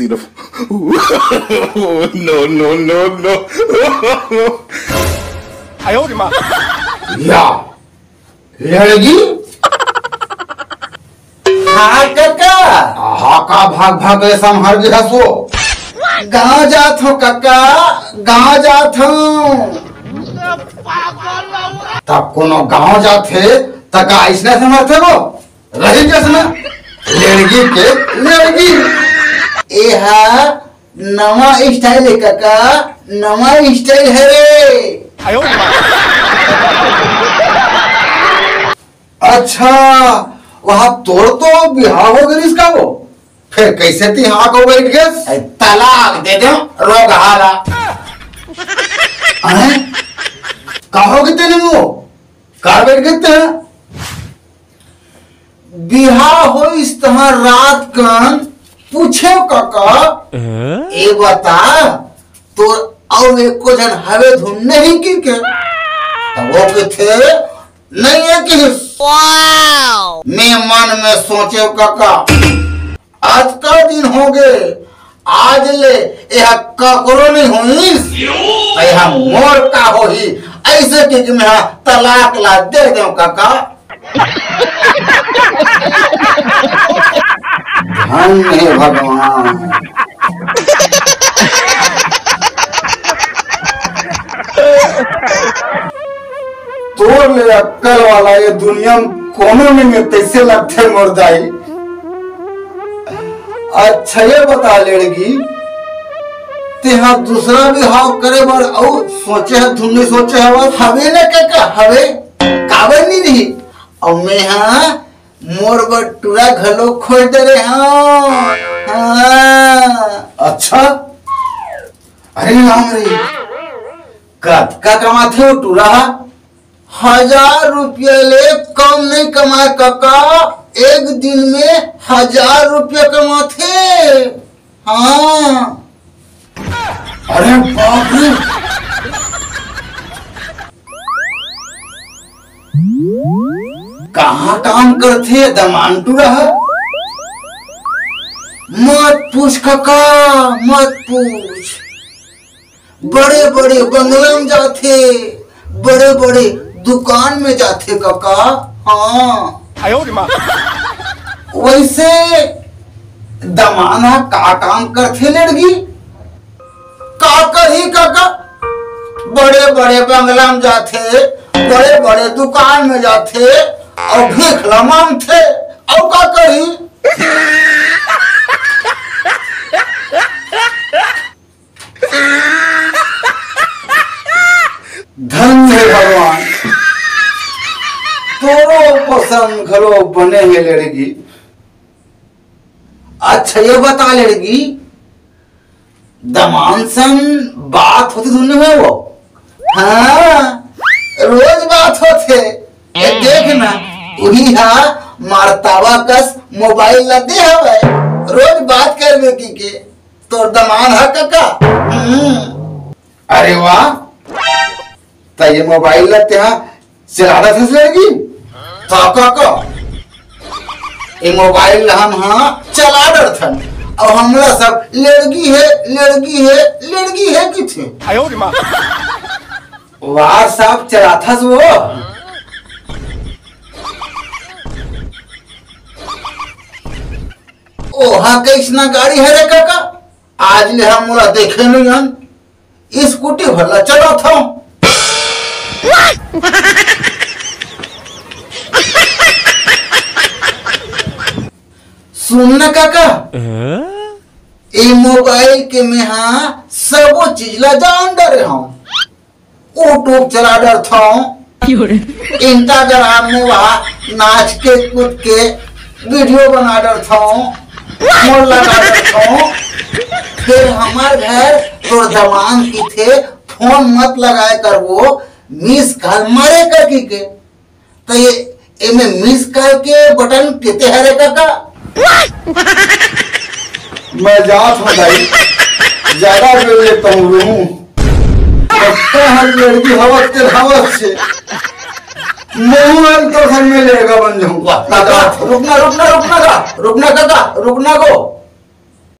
सिर्फ no no no no या लड़की हाँ काका। हाँ का भाग भाग ले संभर के हंसो गाँव जात हूँ काका, गाँव जात हूँ। तब कोनो गांव जाते तक ऐसने समर्थ हो रही जैसना लड़की के लड़की यह नवा स्टाइल है काका, नवा स्टाइल है रे। अच्छा वहां तोड़ तो बिहार हो गई इसका वो फिर कैसे थी हाँ को बैठ गए तलाक दे दो रोग हाला। कहोगे तेने वो कार बैठ गए थे बिहार हो इस तरह रात कन पूछे काका ए बता तो और एक को जन हवे ढूंढने ही की के तब वो के थे नहीं है कि मैं मन में सोचे काका आज का दिन हो गए आज ले यह ककरो नहीं हुई यह मोर का हो ही ऐसे कि मैं तलाक ला दे दो काका। धन है भगवान तोड़ ले अक्कल वाला ये दुनिया में कोनो नहीं तैसे लगते मुर्दाई। अच्छा ये बता लड़की तेहा दूसरा भी हाव करे बर और सोचे है धुने सोचे है हवे न काका हवे काबर नहीं और मैं हाँ मोर बटुरा घलो खोज दे रहे हाँ। अच्छा अरे राम रे कद का कमाते हो टूरा 1000 रुपये ले कम नहीं कमाए काका, एक दिन में 1000 रुपये कमाते। हाँ अरे बाप रे कहाँ काम करते दमांटू रहा मत पूछ काका मत पूछ। बड़े बड़े बंगला में जाते, बड़े बड़े दुकान में जाते काका। हाँ वैसे दमाना का काम करते लड़की का कही काका, बड़े बड़े बंगला में जाते, बड़े बड़े दुकान में जाते और भीख मांगते और का कही। धन है भगवान तोरो पसंद घरो बने हैं लड़की। अच्छा ये बता लड़की दमानसन बात होती सुनने में वो? हाँ रोज बात होते देखना वही हा मारतावा कस मोबाइल लदे हवे रोज बात करवे की के तोर दमान है काका। अरे वाह तो ये मोबाइल लते हाँ चलाना था लड़की तो काका ये मोबाइल हम हाँ चला डर था और हमरा सब लड़की है लड़की है लड़की है कि थे वाह साहब चला था वो ओहा कैसना गाड़ी है रे काका, आज ले हम मोला देखे नहीं हन स्कूटी भला चला था। सुनना काका ये मोबाइल के में हाँ सबो चीज ला जान डरे हूँ, यूट्यूब चला डर था, इंस्टाग्राम में वहाँ नाच के कूद के वीडियो बना डर था, मोर लगा डर था। फिर हमार घर तो जवान की थे फोन मत लगाए कर वो मिस कॉल मारे कर की के तो ये में मिस कॉल के बटन कितने हरे काका। मैं जात हूँ भाई ज्यादा बोल लेता हूँ हर लड़की हवस से हवस से मुंह तो घर में लेगा बन जाऊंगा। रुकना रुकना रुकना रुकना काका रुकना गो